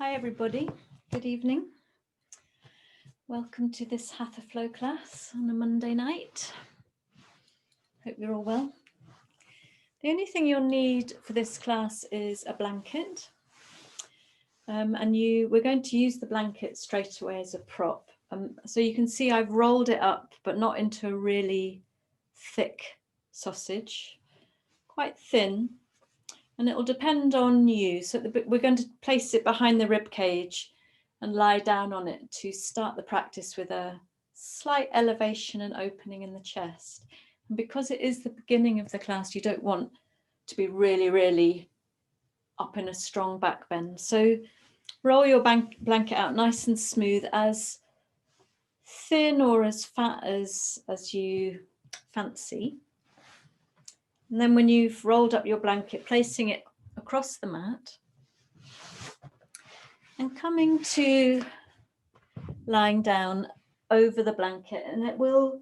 Hi everybody, good evening. Welcome to this Hatha Flow class on a Monday night. Hope you're all well. The only thing you'll need for this class is a blanket. We're going to use the blanket straight away as a prop. So you can see I've rolled it up, but not into a really thick sausage, quite thin. And it will depend on you. So we're going to place it behind the rib cage and lie down on it to start the practice with a slight elevation and opening in the chest. And because it is the beginning of the class, you don't want to be really, really up in a strong back bend. So roll your blanket out nice and smooth, as thin or as fat as you fancy. And then when you've rolled up your blanket, placing it across the mat and coming to lying down over the blanket, and it will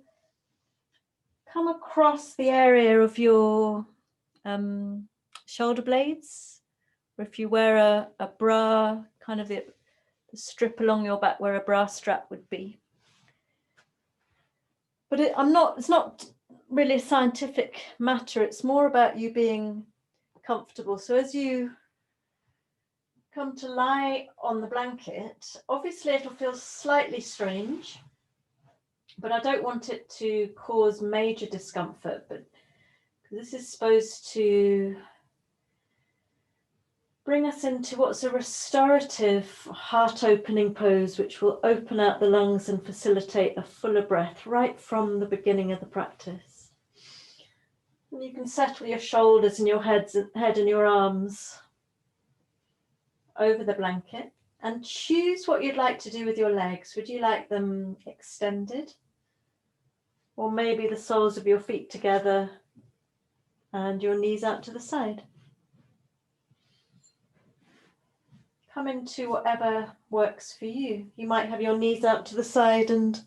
come across the area of your shoulder blades, or if you wear a bra, kind of the strip along your back where a bra strap would be. But it's not really a scientific matter. It's more about you being comfortable. So as you come to lie on the blanket, obviously it'll feel slightly strange, but I don't want it to cause major discomfort. But this is supposed to bring us into what's a restorative heart-opening pose, which will open out the lungs and facilitate a fuller breath right from the beginning of the practice. And you can settle your shoulders and your head and your arms over the blanket and choose what you'd like to do with your legs. Would you like them extended? Or maybe the soles of your feet together and your knees out to the side? Come into whatever works for you. You might have your knees out to the side and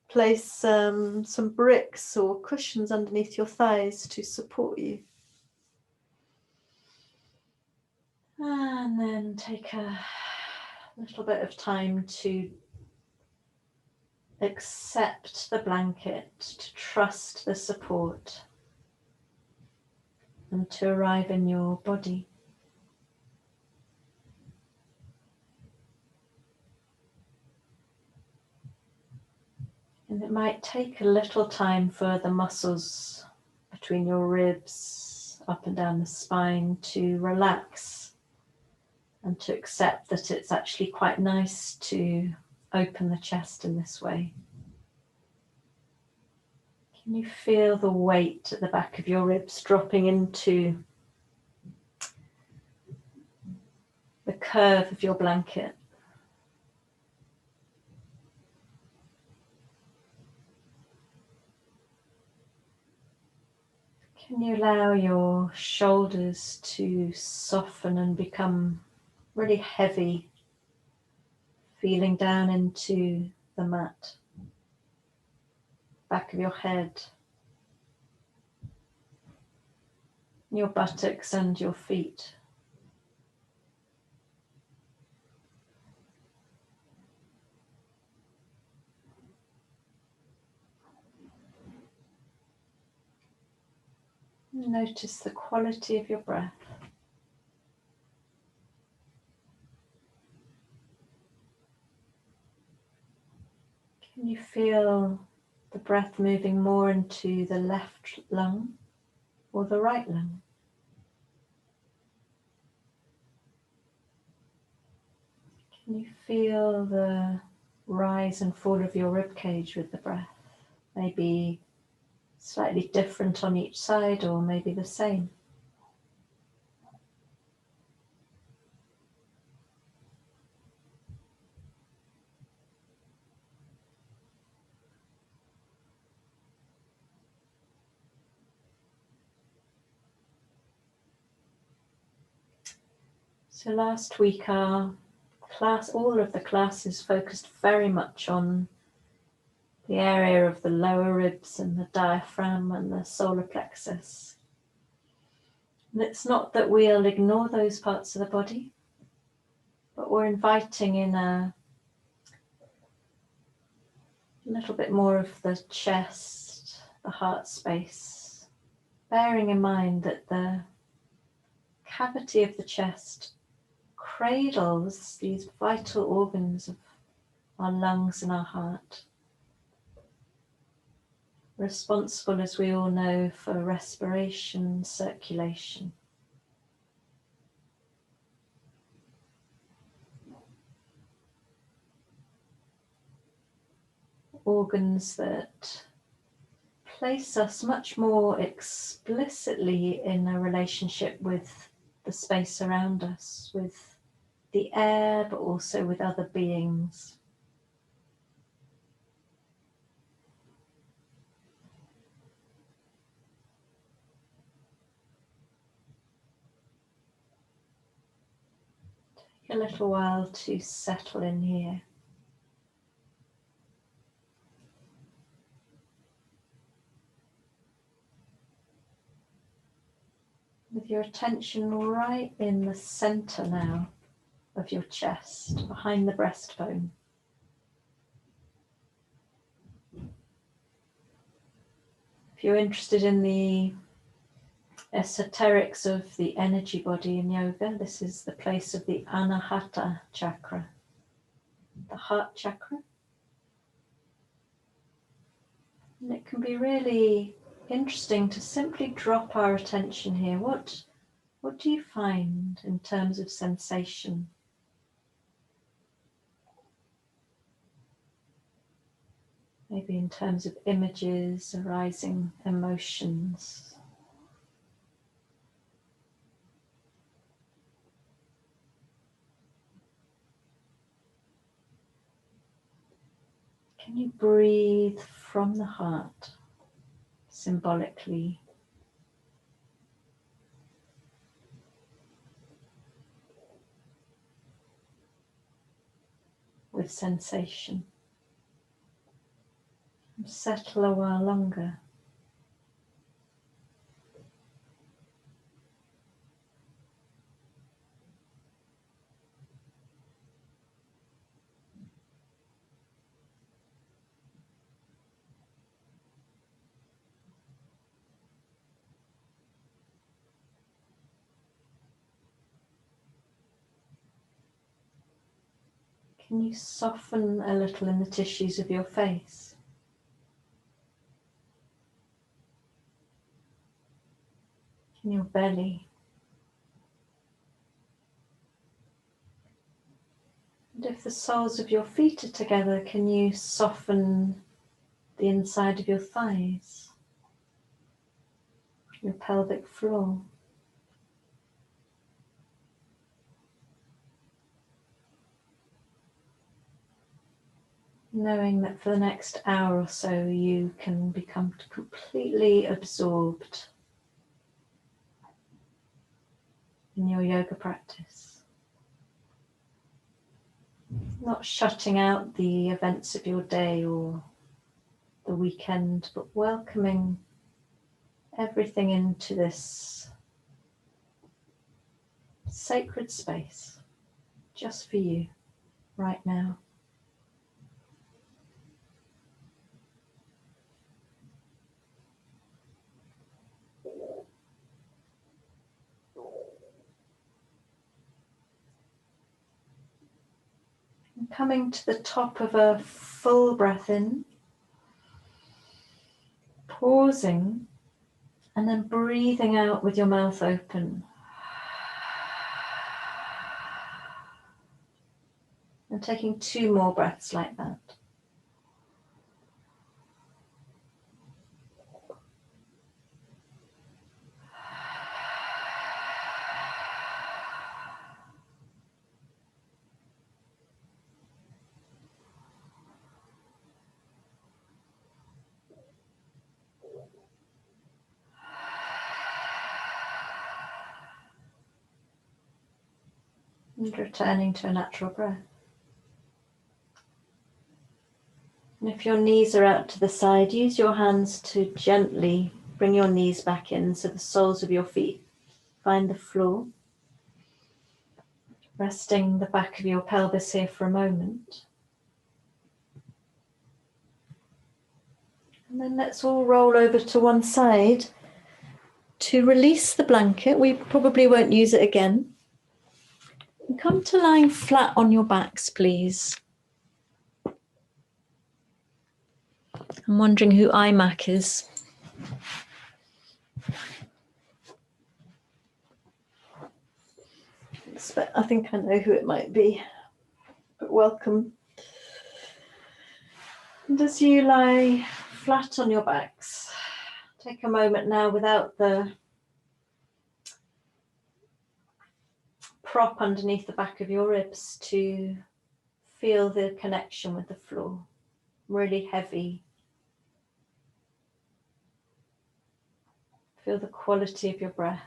place some bricks or cushions underneath your thighs to support you. And then take a little bit of time to accept the blanket, to trust the support, and to arrive in your body. And it might take a little time for the muscles between your ribs, up and down the spine, to relax and to accept that it's actually quite nice to open the chest in this way. Can you feel the weight at the back of your ribs dropping into the curve of your blanket? Can you allow your shoulders to soften and become really heavy, feeling down into the mat, back of your head, your buttocks and your feet? Notice the quality of your breath. Can you feel the breath moving more into the left lung or the right lung? Can you feel the rise and fall of your rib cage with the breath? Maybe slightly different on each side, or maybe the same. So last week our class, all of the classes focused very much on the area of the lower ribs and the diaphragm and the solar plexus. And it's not that we'll ignore those parts of the body, But we're inviting in a little bit more of the chest, the heart space, bearing in mind that the cavity of the chest cradles these vital organs of our lungs and our heart, responsible, as we all know, for respiration, circulation. Organs that place us much more explicitly in a relationship with the space around us, with the air, but also with other beings. Take a little while to settle in here. With your attention right in the center now of your chest, behind the breastbone. If you're interested in the esoterics of the energy body in yoga, this is the place of the Anahata chakra, the heart chakra. And it can be really interesting to simply drop our attention here. What do you find in terms of sensation? Maybe in terms of images, arising emotions. Can you breathe from the heart, symbolically? With sensation. And settle a while longer. Can you soften a little in the tissues of your face? In your belly? And if the soles of your feet are together, can you soften the inside of your thighs? Your pelvic floor? Knowing that for the next hour or so you can become completely absorbed in your yoga practice. Not shutting out the events of your day or the weekend, but welcoming everything into this sacred space just for you right now. Coming to the top of a full breath in, pausing, and then breathing out with your mouth open. And taking 2 more breaths like that. And returning to a natural breath. And if your knees are out to the side, use your hands to gently bring your knees back in so the soles of your feet find the floor. Resting the back of your pelvis here for a moment. And then let's all roll over to one side to release the blanket. We probably won't use it again. And come to lying flat on your backs, please. I'm wondering who iMac is. I think I know who it might be, but welcome. And as you lie flat on your backs, take a moment now without the prop underneath the back of your ribs to feel the connection with the floor, really heavy. Feel the quality of your breath.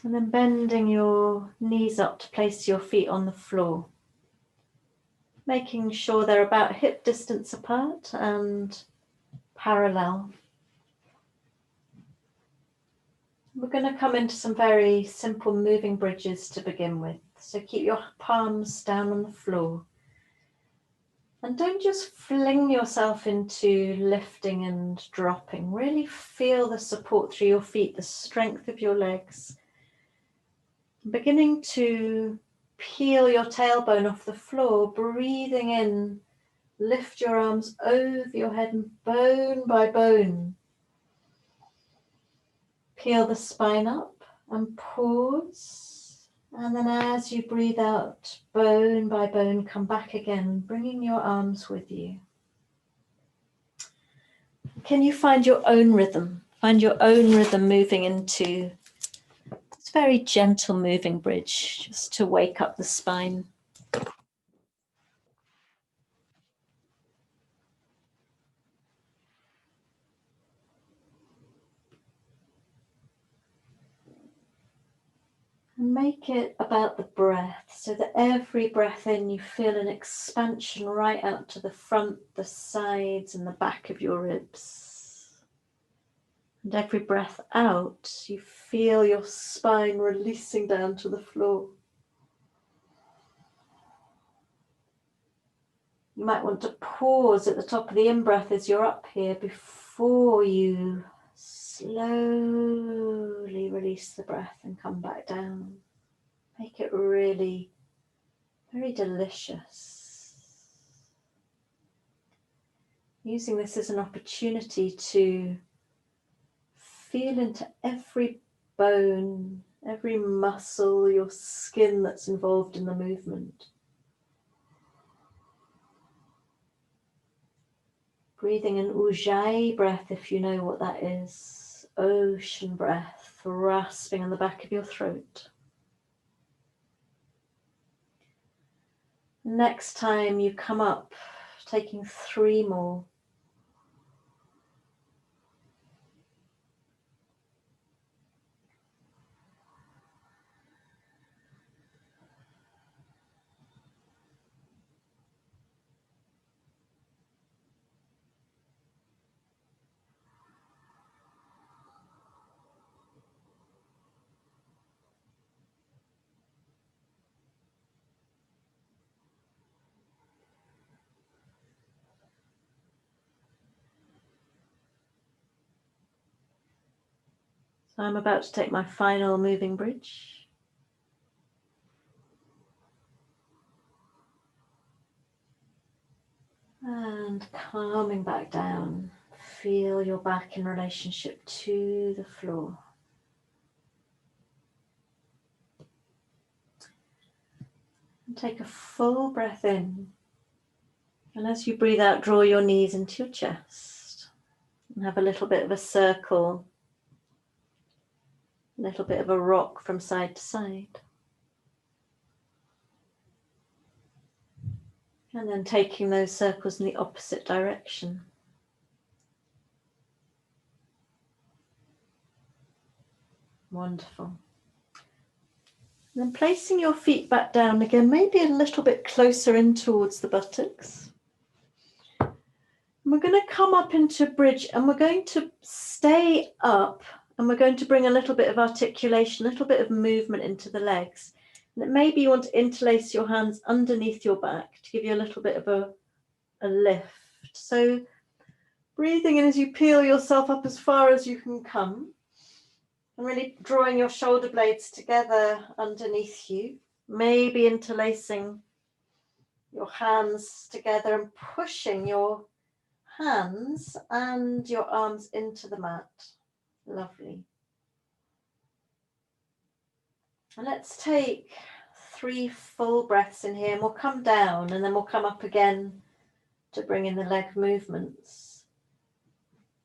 And then bending your knees up to place your feet on the floor, making sure they're about hip distance apart and parallel. We're going to come into some very simple moving bridges to begin with. So keep your palms down on the floor. And don't just fling yourself into lifting and dropping. Really feel the support through your feet, the strength of your legs. Beginning to peel your tailbone off the floor, breathing in, lift your arms over your head and bone by bone. Peel the spine up and pause. And then as you breathe out, bone by bone, come back again, bringing your arms with you. Can you find your own rhythm? Find your own rhythm moving into this very gentle moving bridge, just to wake up the spine. And make it about the breath, so that every breath in you feel an expansion right out to the front, the sides and the back of your ribs. And every breath out, you feel your spine releasing down to the floor. You might want to pause at the top of the in-breath as you're up here before you slowly release the breath and come back down. Make it really very delicious. Using this as an opportunity to feel into every bone, every muscle, your skin that's involved in the movement. Breathing an ujjayi breath, if you know what that is. Ocean breath, rasping on the back of your throat. Next time you come up, taking 3 more. So I'm about to take my final moving bridge. And calming back down. Feel your back in relationship to the floor. And take a full breath in. And as you breathe out, draw your knees into your chest. And have a little bit of a circle. A little bit of a rock from side to side. And then taking those circles in the opposite direction. Wonderful. And then placing your feet back down again, maybe a little bit closer in towards the buttocks. And we're going to come up into bridge, and we're going to stay up, and we're going to bring a little bit of articulation, a little bit of movement into the legs. And maybe you want to interlace your hands underneath your back to give you a little bit of a lift. So breathing in as you peel yourself up as far as you can come, and really drawing your shoulder blades together underneath you, maybe interlacing your hands together and pushing your hands and your arms into the mat. Lovely. And let's take 3 full breaths in here, and we'll come down, and then we'll come up again to bring in the leg movements.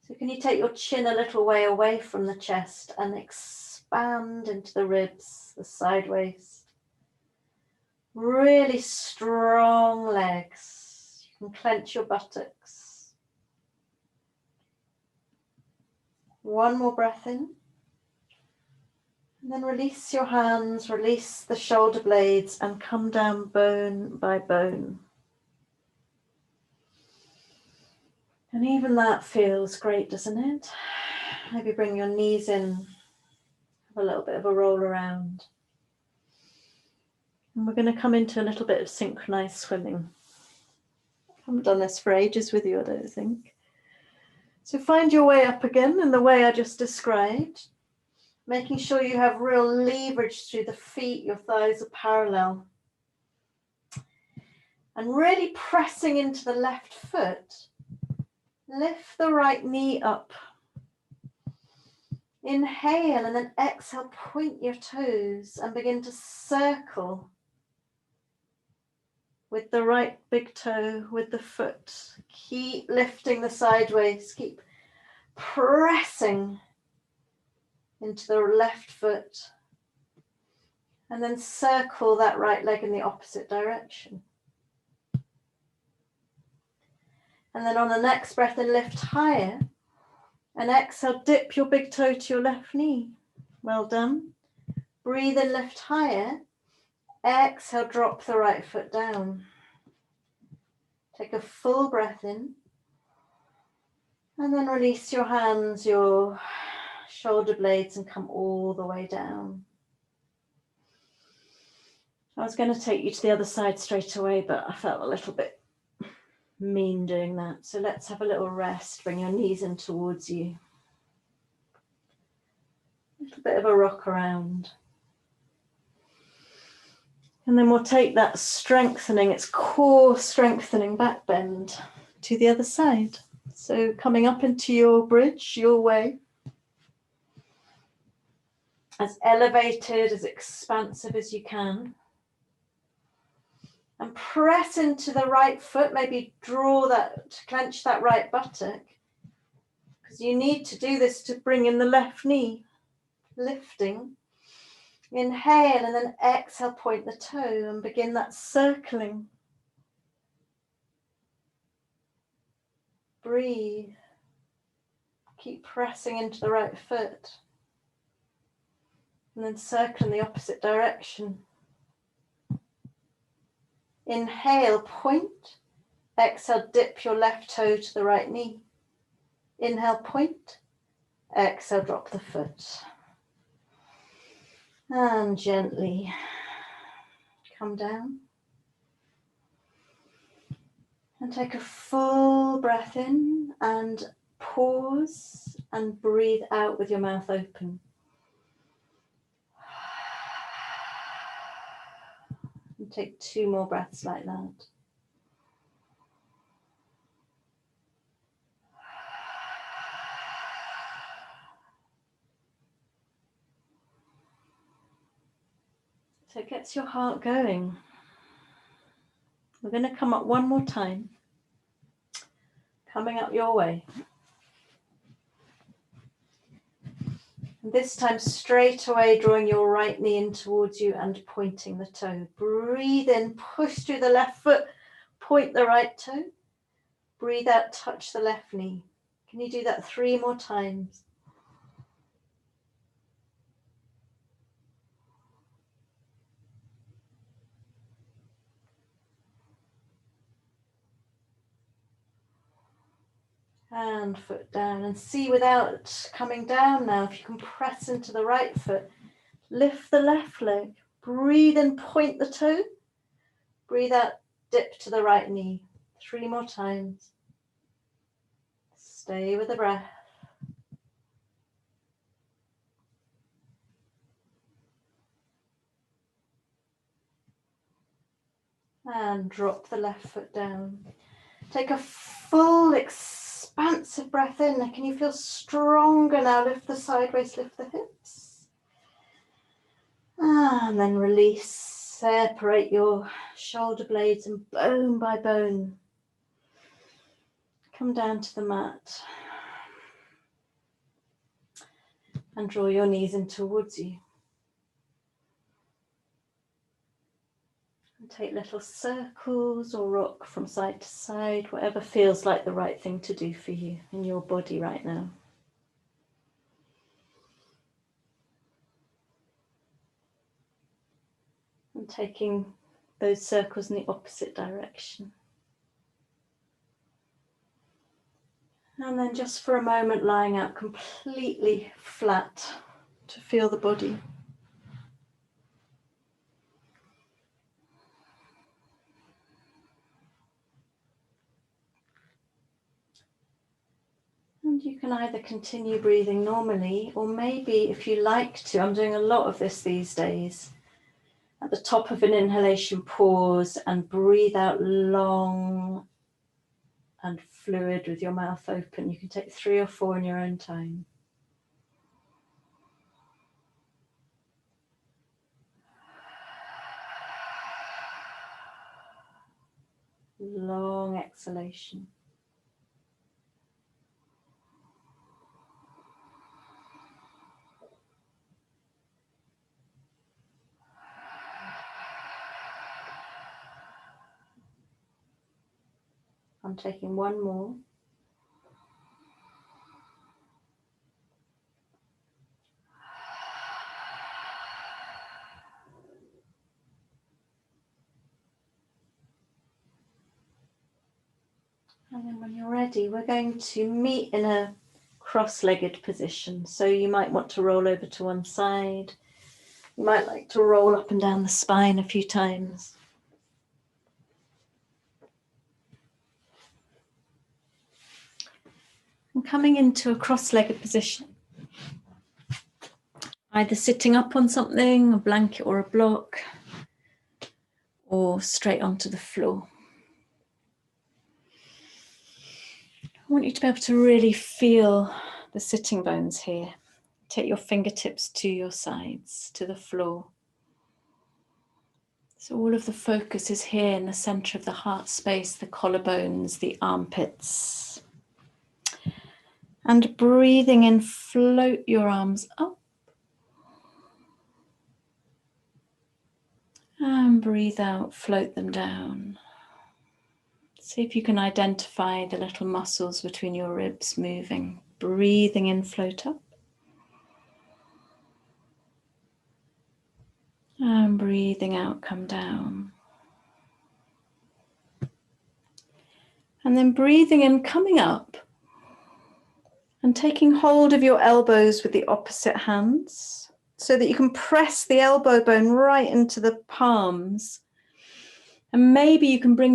So can you take your chin a little way away from the chest and expand into the ribs, the side waist. Really strong legs. You can clench your buttocks. One more breath in. And then release your hands, release the shoulder blades, and come down bone by bone. And even that feels great, doesn't it? Maybe bring your knees in, have a little bit of a roll around. And we're going to come into a little bit of synchronized swimming. I haven't done this for ages with you, I don't think. So find your way up again in the way I just described, making sure you have real leverage through the feet, your thighs are parallel. And really pressing into the left foot. Lift the right knee up. Inhale, and then exhale, point your toes and begin to circle with the right big toe, with the foot. Keep lifting the sideways, keep pressing into the left foot, and then circle that right leg in the opposite direction. And then on the next breath, and lift higher, and exhale, dip your big toe to your left knee. Well done. Breathe in, lift higher. Exhale, drop the right foot down. Take a full breath in. And then release your hands, your shoulder blades, and come all the way down. I was going to take you to the other side straight away, but I felt a little bit mean doing that. So let's have a little rest. Bring your knees in towards you. A little bit of a rock around. And then we'll take that strengthening, it's core strengthening back bend to the other side. So coming up into your bridge, your way. As elevated, as expansive as you can. And press into the right foot, maybe draw that, clench that right buttock. Because you need to do this to bring in the left knee. Lifting. Inhale, and then exhale, point the toe and begin that circling. Breathe. Keep pressing into the right foot. And then circle in the opposite direction. Inhale, point. Exhale, dip your left toe to the right knee. Inhale, point. Exhale, drop the foot. And gently come down. And take a full breath in and pause and breathe out with your mouth open. And take 2 more breaths like that. So it gets your heart going. We're going to come up one more time. Coming up your way. And this time straight away, drawing your right knee in towards you and pointing the toe. Breathe in, push through the left foot, point the right toe. Breathe out, touch the left knee. Can you do that 3 more times? Hand, foot down, and see without coming down now if you can press into the right foot. Lift the left leg. Breathe in, point the toe. Breathe out, dip to the right knee. 3 more times. Stay with the breath. And drop the left foot down. Take a full expansive breath in. Can you feel stronger now? Lift the sideways, lift the hips. And then release. Separate your shoulder blades and bone by bone. Come down to the mat. And draw your knees in towards you. And take little circles or rock from side to side, whatever feels like the right thing to do for you in your body right now. And taking those circles in the opposite direction. And then just for a moment lying out completely flat to feel the body. And you can either continue breathing normally, or maybe if you like to, I'm doing a lot of this these days, at the top of an inhalation, pause and breathe out long and fluid with your mouth open. You can take 3 or 4 in your own time. Long exhalation. I'm taking 1 more. And then when you're ready, we're going to meet in a cross-legged position. So you might want to roll over to one side. You might like to roll up and down the spine a few times. And coming into a cross-legged position, either sitting up on something, a blanket or a block, or straight onto the floor. I want you to be able to really feel the sitting bones here. Take your fingertips to your sides, to the floor. So all of the focus is here in the center of the heart space, the collarbones, the armpits. And breathing in, float your arms up. And breathe out, float them down. See if you can identify the little muscles between your ribs moving. Breathing in, float up. And breathing out, come down. And then breathing in, coming up. And taking hold of your elbows with the opposite hands so that you can press the elbow bone right into the palms. And maybe you can bring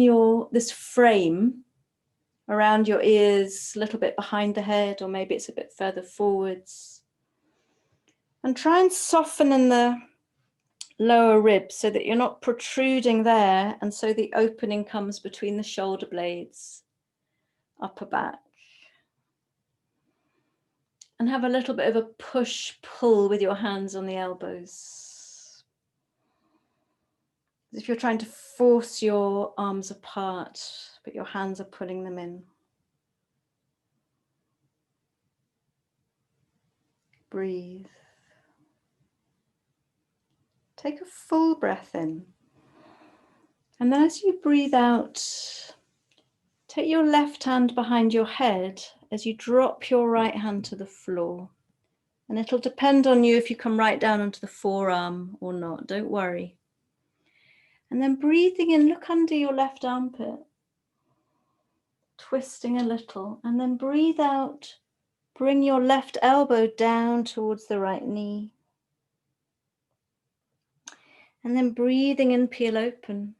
this frame around your ears, a little bit behind the head, or maybe it's a bit further forwards. And try and soften in the lower ribs so that you're not protruding there, and so the opening comes between the shoulder blades, upper back. And have a little bit of a push-pull with your hands on the elbows. As if you're trying to force your arms apart, but your hands are pulling them in. Breathe. Take a full breath in. And then as you breathe out, take your left hand behind your head as you drop your right hand to the floor. And it'll depend on you if you come right down onto the forearm or not, don't worry. And then breathing in, look under your left armpit. twisting a little, and then breathe out. Bring your left elbow down towards the right knee. And then breathing in, peel open.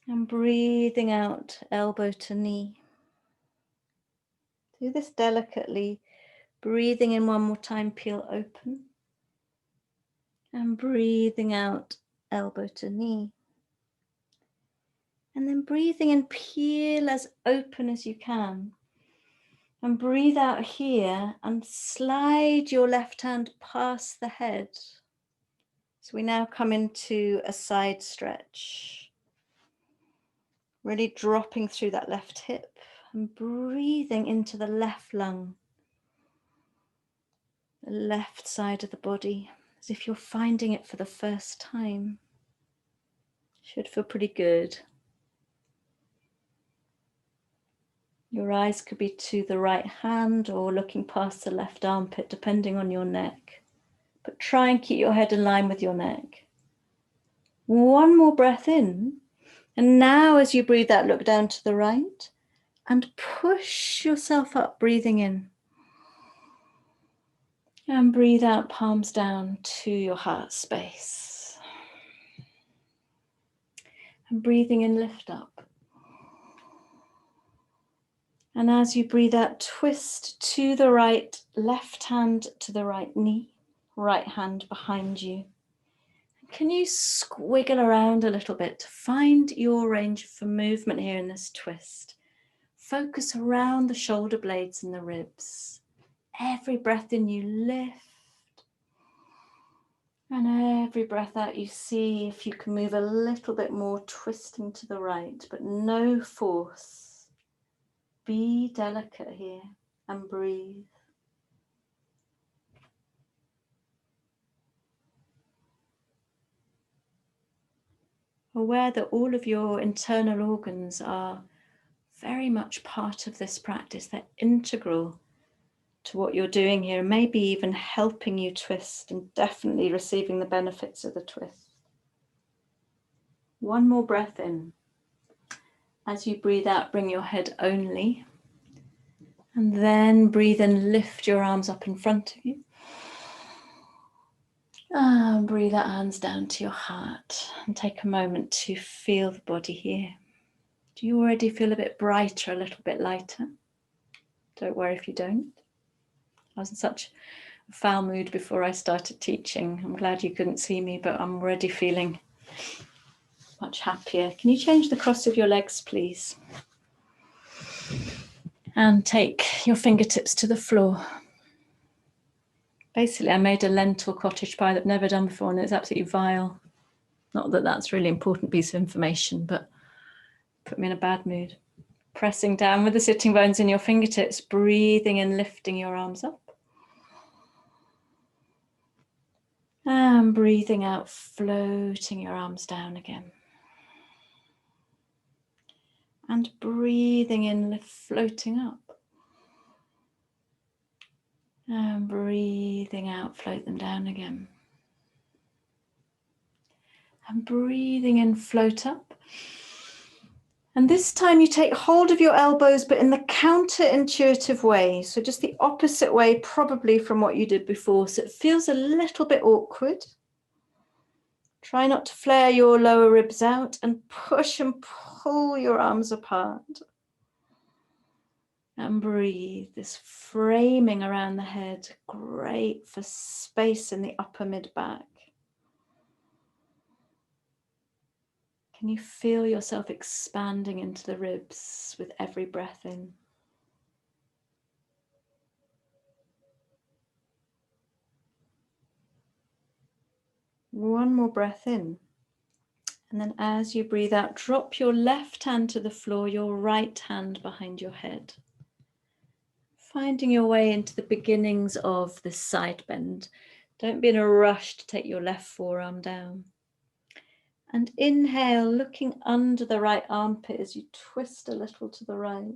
And breathing out, elbow to knee. Do this delicately. Breathing in one more time, peel open. And breathing out, elbow to knee. And then breathing in, peel as open as you can. And breathe out here and slide your left hand past the head. So we now come into a side stretch. Really dropping through that left hip and breathing into the left lung, the left side of the body, as if you're finding it for the first time. Should feel pretty good. Your eyes could be to the right hand or looking past the left armpit, depending on your neck. But try and keep your head in line with your neck. One more breath in. And now as you breathe out, look down to the right and push yourself up, breathing in. And breathe out, palms down to your heart space. And breathing in, lift up. And as you breathe out, twist to the right, left hand to the right knee, right hand behind you. Can you squiggle around a little bit to find your range for movement here in this twist? Focus around the shoulder blades and the ribs. Every breath in, you lift. And every breath out, you see if you can move a little bit more, twisting to the right, but no force. Be delicate here and breathe. Aware that all of your internal organs are very much part of this practice. They're integral to what you're doing here, maybe even helping you twist and definitely receiving the benefits of the twist. One more breath in. As you breathe out, bring your head only. And then breathe in, lift your arms up in front of you. And breathe out, hands down to your heart. And take a moment to feel the body here. Do you already feel a bit brighter, a little bit lighter? Don't worry if you don't. I was in such a foul mood before I started teaching. I'm glad you couldn't see me, but I'm already feeling much happier. Can you change the cross of your legs, please? And take your fingertips to the floor. Basically, I made a lentil cottage pie that I've never done before, and it's absolutely vile. Not that that's a really important piece of information, but put me in a bad mood. Pressing down with the sitting bones in your fingertips, breathing and lifting your arms up. And breathing out, floating your arms down again. And breathing in, floating up. And breathing out, float them down again. And breathing in, float up. And this time you take hold of your elbows, but in the counterintuitive way. So just the opposite way, probably from what you did before. So it feels a little bit awkward. Try not to flare your lower ribs out and push and pull your arms apart. And breathe, this framing around the head, great for space in the upper mid-back. Can you feel yourself expanding into the ribs with every breath in? One more breath in. And then as you breathe out, drop your left hand to the floor, your right hand behind your head. Finding your way into the beginnings of this side bend. Don't be in a rush to take your left forearm down. And inhale, looking under the right armpit as you twist a little to the right.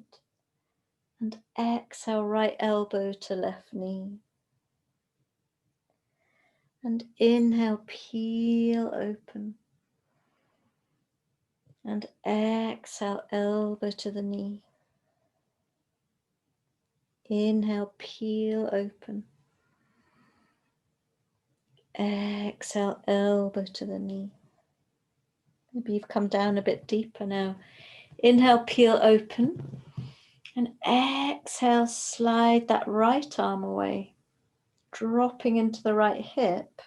And exhale, right elbow to left knee. And inhale, peel open. And exhale, elbow to the knee. Inhale, peel open. Exhale, elbow to the knee. Maybe you've come down a bit deeper now. Inhale, peel open. And exhale, slide that right arm away, dropping into the right hip.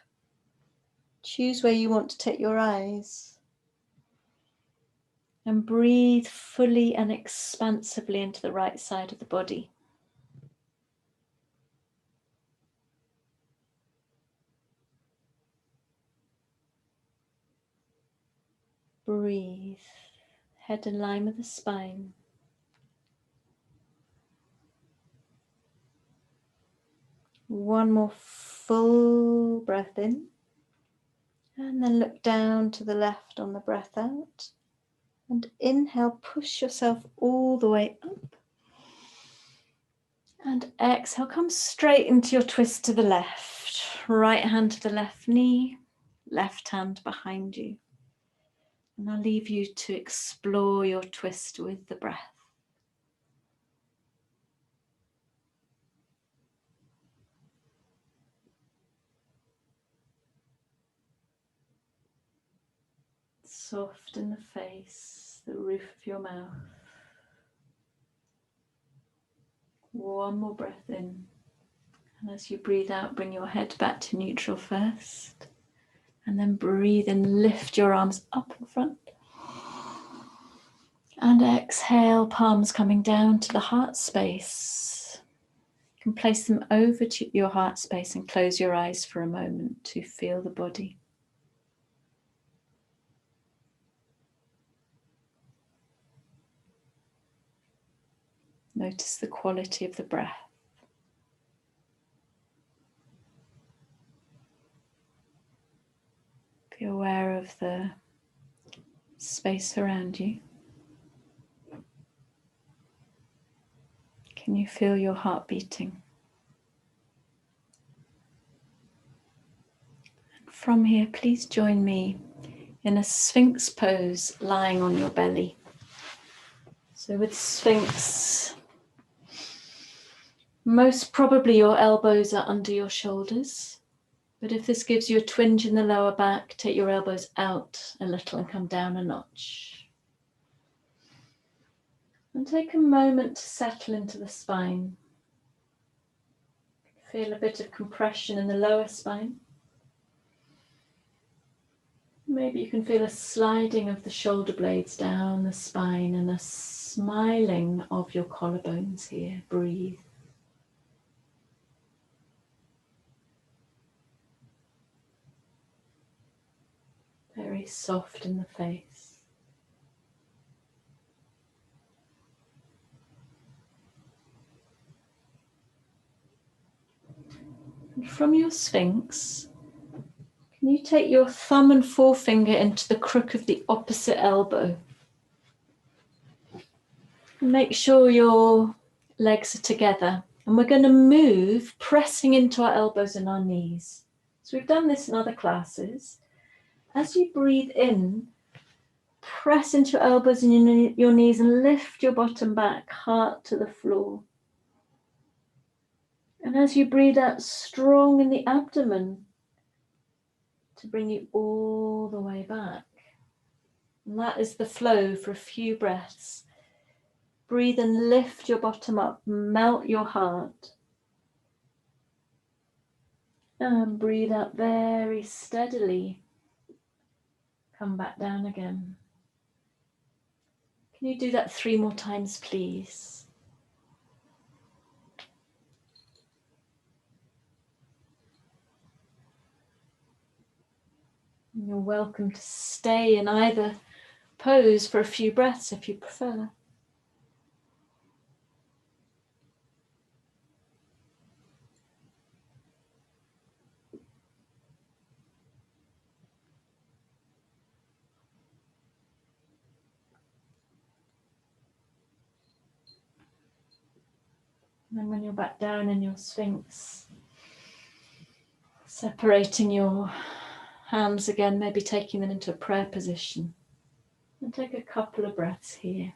Choose where you want to take your eyes. And breathe fully and expansively into the right side of the body. Breathe, head in line with the spine. One more full breath in. And then look down to the left on the breath out. And inhale, push yourself all the way up. And exhale, come straight into your twist to the left. Right hand to the left knee, left hand behind you. And I'll leave you to explore your twist with the breath. Soften the face, the roof of your mouth. One more breath in. And as you breathe out, bring your head back to neutral first. And then breathe in, lift your arms up in front. And exhale, palms coming down to the heart space. You can place them over to your heart space and close your eyes for a moment to feel the body. Notice the quality of the breath. Be aware of the space around you. Can you feel your heart beating? And from here, please join me in a Sphinx pose, lying on your belly. So with Sphinx, most probably your elbows are under your shoulders. But if this gives you a twinge in the lower back, take your elbows out a little and come down a notch. And take a moment to settle into the spine. Feel a bit of compression in the lower spine. Maybe you can feel a sliding of the shoulder blades down the spine and a smiling of your collarbones here. Breathe. Very soft in the face. And from your Sphinx, can you take your thumb and forefinger into the crook of the opposite elbow? And make sure your legs are together. And we're going to move, pressing into our elbows and our knees. So we've done this in other classes. As you breathe in, press into your elbows and your knees and lift your bottom back, heart to the floor. And as you breathe out, strong in the abdomen to bring you all the way back. And that is the flow for a few breaths. Breathe and lift your bottom up, melt your heart. And breathe out very steadily. Come back down again. Can you do that 3 more times, please? And you're welcome to stay in either pose for a few breaths if you prefer. And then when you're back down in your Sphinx, separating your hands again, maybe taking them into a prayer position. And take a couple of breaths here.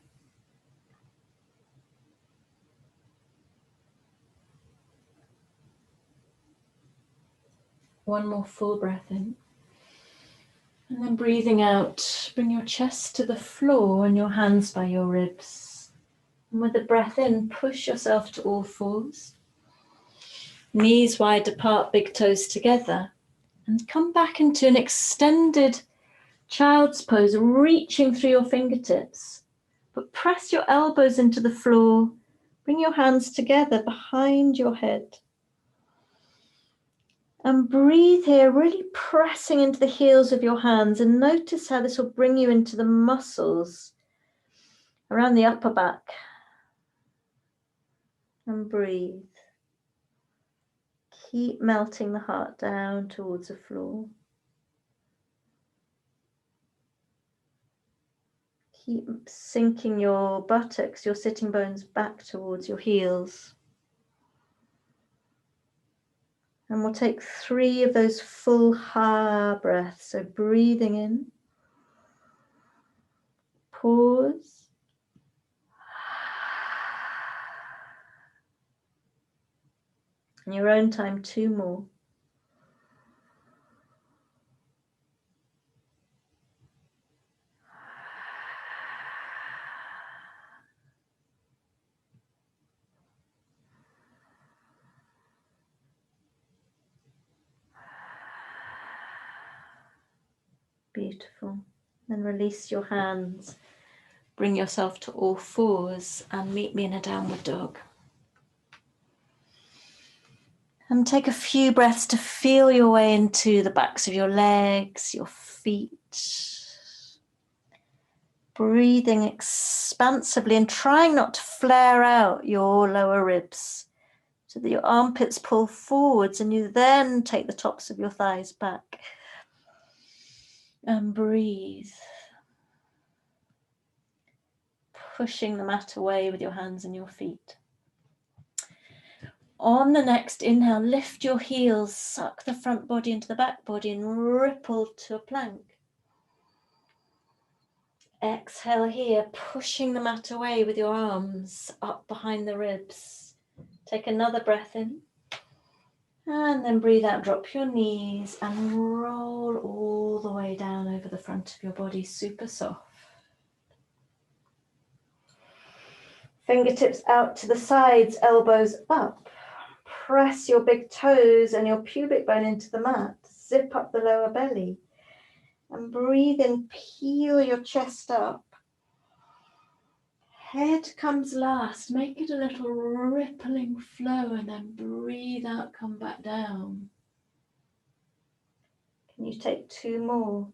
One more full breath in. And then breathing out, bring your chest to the floor and your hands by your ribs. And with the breath in, push yourself to all fours. Knees wide apart, big toes together. And come back into an extended child's pose, reaching through your fingertips. But press your elbows into the floor. Bring your hands together behind your head. And breathe here, really pressing into the heels of your hands, and notice how this will bring you into the muscles around the upper back. And breathe. Keep melting the heart down towards the floor. Keep sinking your buttocks, your sitting bones back towards your heels. And we'll take 3 of those full ha breaths. So breathing in, pause, in your own time, 2 more. Beautiful. Then release your hands. Bring yourself to all fours and meet me in a downward dog. And take a few breaths to feel your way into the backs of your legs, your feet. Breathing expansively and trying not to flare out your lower ribs so that your armpits pull forwards, and you then take the tops of your thighs back. And breathe. Pushing the mat away with your hands and your feet. On the next inhale, lift your heels, suck the front body into the back body and ripple to a plank. Exhale here, pushing the mat away with your arms up behind the ribs. Take another breath in. And then breathe out, drop your knees and roll all the way down over the front of your body, super soft. Fingertips out to the sides, elbows up. Press your big toes and your pubic bone into the mat. Zip up the lower belly. And breathe in, peel your chest up. Head comes last. Make it a little rippling flow and then breathe out, come back down. Can you take 2 more?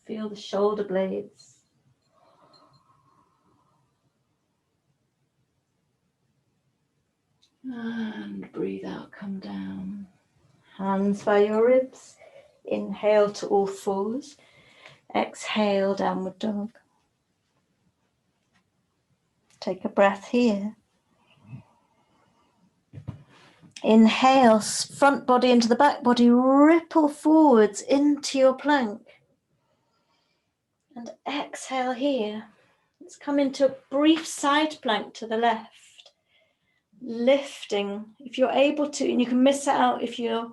Feel the shoulder blades. And breathe out, come down. Hands by your ribs. Inhale to all fours. Exhale, downward dog. Take a breath here. Inhale, front body into the back body. Ripple forwards into your plank. And exhale here. Let's come into a brief side plank to the left. Lifting, if you're able to, and you can miss it out if you're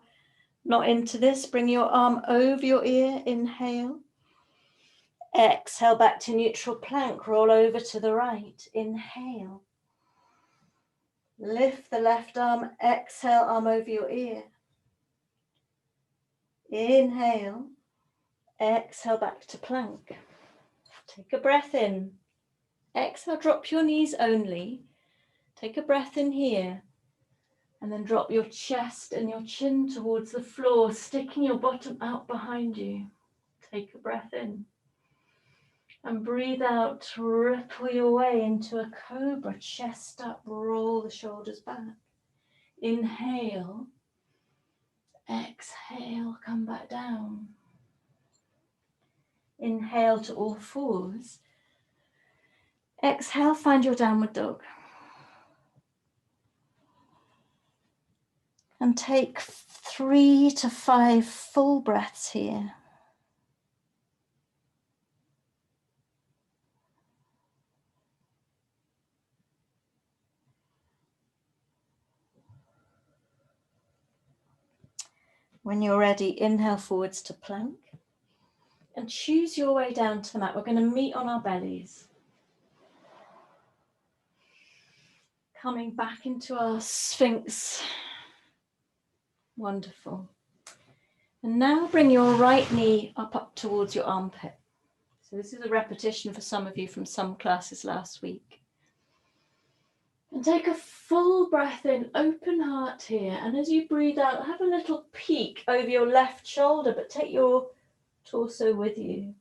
not into this, bring your arm over your ear, inhale. Exhale back to neutral plank, roll over to the right, inhale. Lift the left arm, exhale, arm over your ear. Inhale, exhale back to plank. Take a breath in. Exhale, drop your knees only. Take a breath in here. And then drop your chest and your chin towards the floor, sticking your bottom out behind you. Take a breath in. And breathe out, ripple your way into a cobra, chest up, roll the shoulders back. Inhale. Exhale, come back down. Inhale to all fours. Exhale, find your downward dog. And take 3 to 5 full breaths here. When you're ready, inhale forwards to plank and choose your way down to the mat. We're going to meet on our bellies. Coming back into our Sphinx. Wonderful. And now bring your right knee up towards your armpit. So this is a repetition for some of you from some classes last week. And take a full breath in, open heart here. And as you breathe out, have a little peek over your left shoulder, but take your torso with you.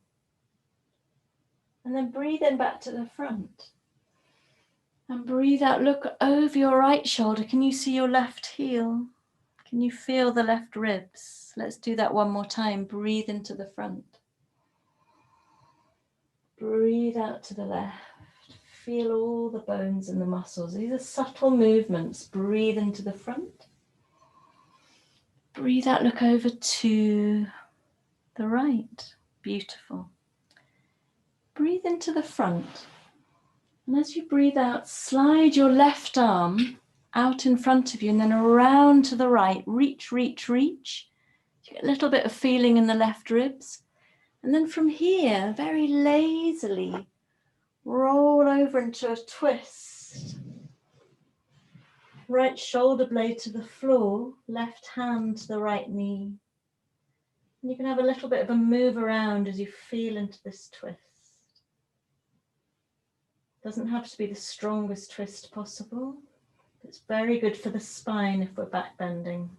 And then breathe in back to the front. And breathe out, look over your right shoulder. Can you see your left heel? Can you feel the left ribs? Let's do that one more time. Breathe into the front. Breathe out to the left. Feel all the bones and the muscles. These are subtle movements. Breathe into the front. Breathe out, look over to the right. Beautiful. Breathe into the front. And as you breathe out, slide your left arm out in front of you and then around to the right. Reach, reach, reach. You get a little bit of feeling in the left ribs. And then from here, very lazily, roll over into a twist. Right shoulder blade to the floor, left hand to the right knee. And you can have a little bit of a move around as you feel into this twist. Doesn't have to be the strongest twist possible. It's very good for the spine if we're back bending.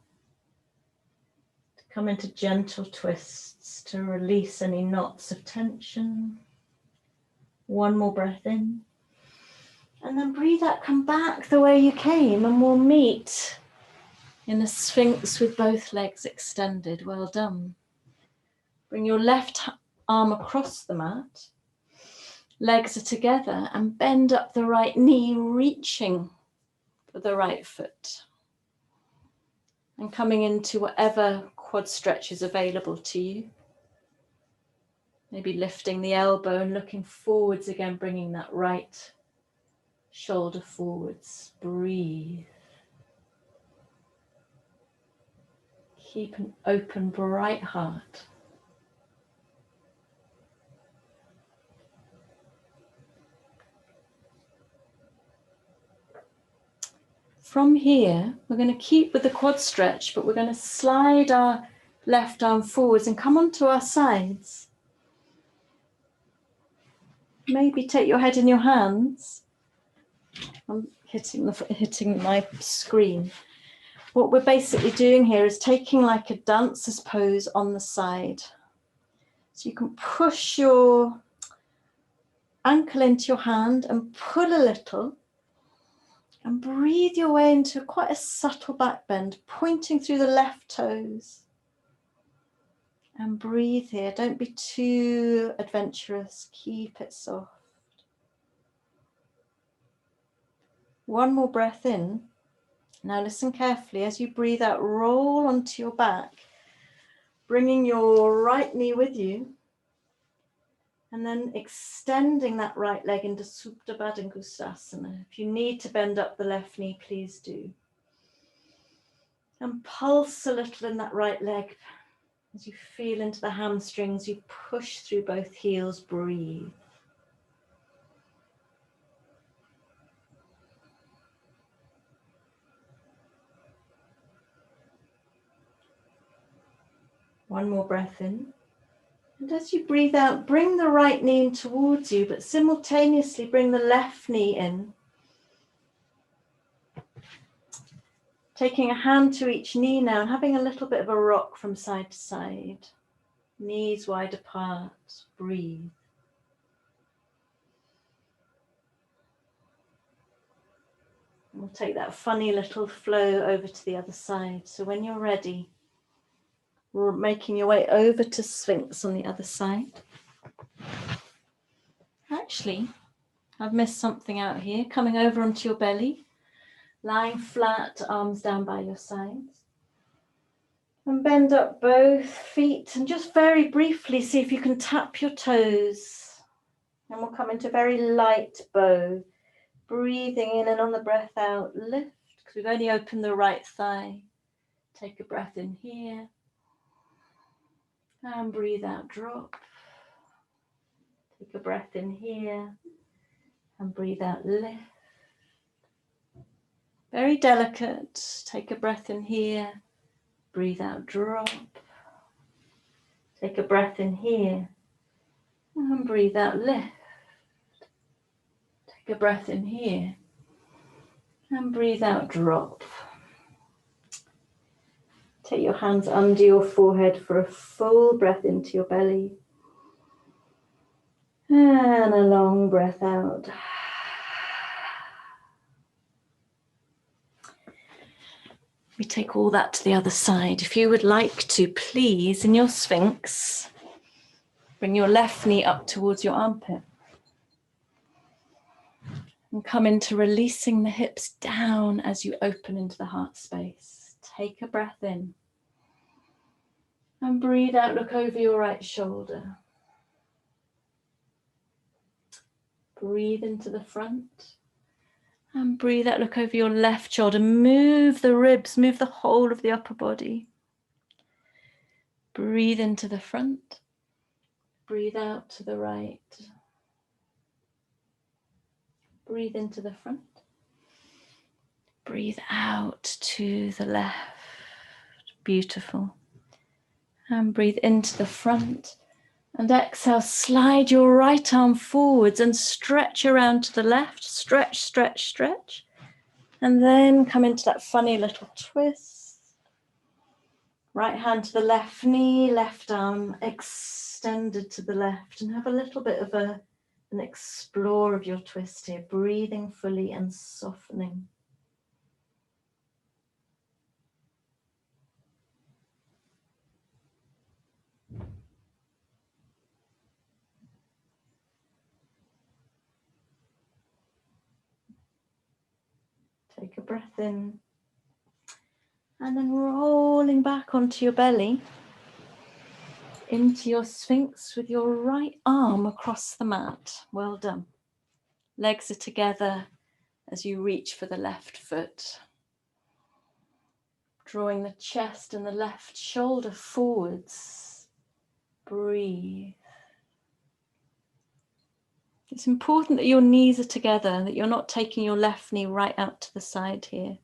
To come into gentle twists to release any knots of tension. One more breath in. And then breathe out, come back the way you came, and we'll meet in a Sphinx with both legs extended. Well done. Bring your left arm across the mat. Legs are together and bend up the right knee, reaching for the right foot. And coming into whatever quad stretch is available to you. Maybe lifting the elbow and looking forwards again, bringing that right shoulder forwards. Breathe. Keep an open, bright heart. From here, we're going to keep with the quad stretch, but we're going to slide our left arm forwards and come onto our sides. Maybe take your head in your hands. I'm hitting my screen. What we're basically doing here is taking like a dancer's pose on the side. So you can push your ankle into your hand and pull a little. And breathe your way into quite a subtle back bend, pointing through the left toes. And breathe here. Don't be too adventurous. Keep it soft. One more breath in. Now listen carefully. As you breathe out, roll onto your back, bringing your right knee with you. And then extending that right leg into Supta Baddha Konasana. If you need to bend up the left knee, please do. And pulse a little in that right leg. As you feel into the hamstrings, you push through both heels, breathe. One more breath in. And as you breathe out, bring the right knee in towards you, but simultaneously bring the left knee in. Taking a hand to each knee now and having a little bit of a rock from side to side. Knees wide apart, breathe. And we'll take that funny little flow over to the other side. So when you're ready, we're making your way over to Sphinx on the other side. Actually, I've missed something out here. Coming over onto your belly, lying flat, arms down by your sides. And bend up both feet and just very briefly see if you can tap your toes. And we'll come into very light bow. Breathing in, and on the breath out, lift, because we've only opened the right thigh. Take a breath in here. And breathe out, drop. Take a breath in here. And breathe out, lift. Very delicate. Take a breath in here. Breathe out, drop. Take a breath in here. And breathe out, lift. Take a breath in here. And breathe out, drop. Take your hands under your forehead for a full breath into your belly. And a long breath out. We take all that to the other side. If you would like to, please, in your Sphinx, bring your left knee up towards your armpit. And come into releasing the hips down as you open into the heart space. Take a breath in. And breathe out, look over your right shoulder. Breathe into the front. And breathe out, look over your left shoulder. Move the ribs, move the whole of the upper body. Breathe into the front. Breathe out to the right. Breathe into the front. Breathe out to the left. Beautiful. And breathe into the front. And exhale, slide your right arm forwards and stretch around to the left. Stretch, stretch, stretch. And then come into that funny little twist. Right hand to the left knee, left arm extended to the left. And have a little bit of an explore of your twist here. Breathing fully and softening. Take a breath in. And then rolling back onto your belly, into your Sphinx with your right arm across the mat. Well done. Legs are together as you reach for the left foot. Drawing the chest and the left shoulder forwards. Breathe. It's important that your knees are together, that you're not taking your left knee right out to the side here.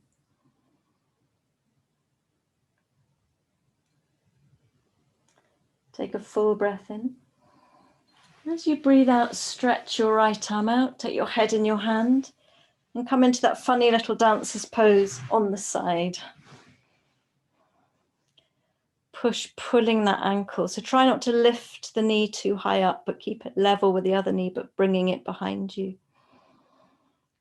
Take a full breath in. As you breathe out, stretch your right arm out, take your head in your hand, and come into that funny little dancer's pose on the side. Push, pulling that ankle. So try not to lift the knee too high up, but keep it level with the other knee, but bringing it behind you.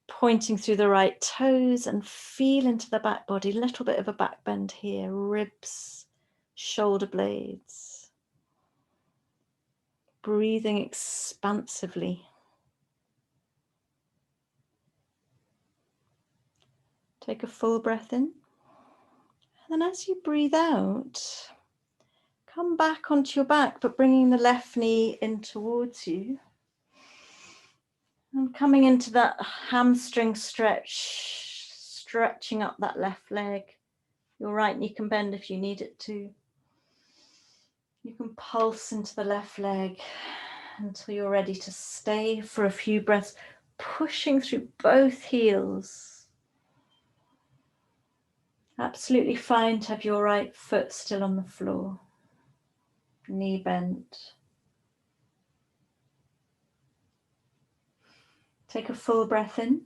Pointing through the right toes and feel into the back body. A little bit of a back bend here. Ribs, shoulder blades. Breathing expansively. Take a full breath in. And then as you breathe out, come back onto your back, but bringing the left knee in towards you. And coming into that hamstring stretch, stretching up that left leg. Your right knee can bend if you need it to. You can pulse into the left leg until you're ready to stay for a few breaths, pushing through both heels. Absolutely fine to have your right foot still on the floor. Knee bent. Take a full breath in.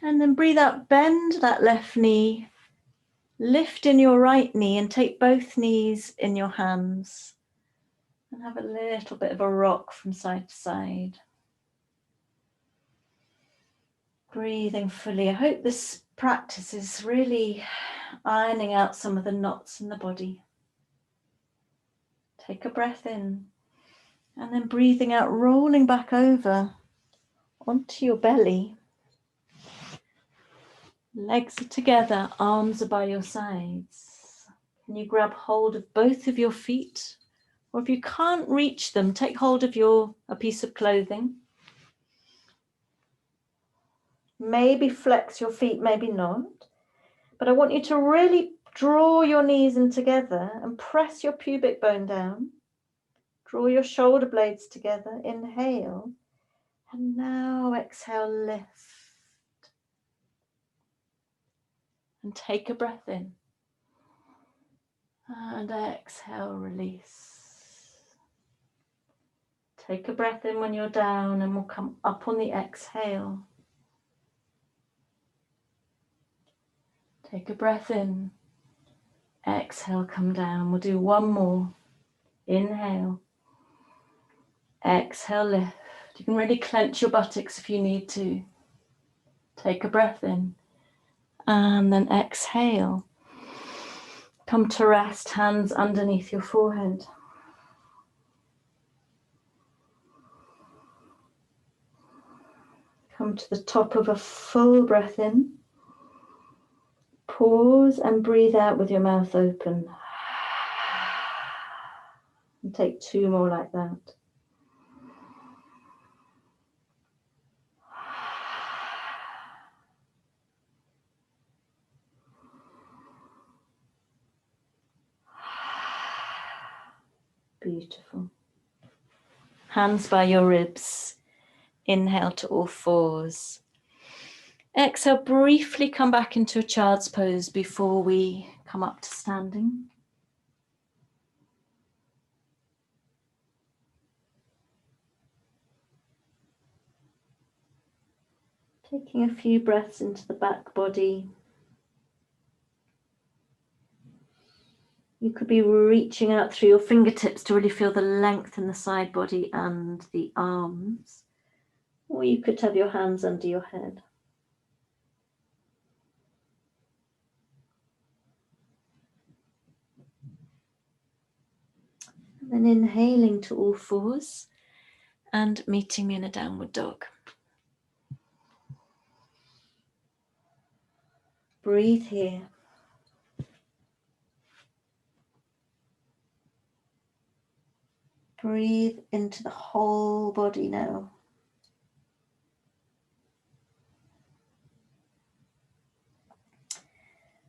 And then breathe out, bend that left knee. Lift in your right knee and take both knees in your hands. And have a little bit of a rock from side to side. Breathing fully. I hope this practice is really ironing out some of the knots in the body. Take a breath in. And then breathing out, rolling back over onto your belly. Legs are together, arms are by your sides. And you grab hold of both of your feet, or if you can't reach them, take hold of a piece of clothing. Maybe flex your feet, maybe not. But I want you to really draw your knees in together and press your pubic bone down. Draw your shoulder blades together. Inhale. And now exhale, lift. And take a breath in. And exhale, release. Take a breath in when you're down, and we'll come up on the exhale. Take a breath in. Exhale, come down. We'll do one more. Inhale. Exhale, lift. You can really clench your buttocks if you need to. Take a breath in. And then exhale. Come to rest, hands underneath your forehead. Come to the top of a full breath in. Pause and breathe out with your mouth open. And take two more like that. Beautiful. Hands by your ribs. Inhale to all fours. Exhale, briefly come back into a child's pose before we come up to standing. Taking a few breaths into the back body. You could be reaching out through your fingertips to really feel the length in the side body and the arms. Or you could have your hands under your head. And then inhaling to all fours and meeting me in a downward dog. Breathe here. Breathe into the whole body now.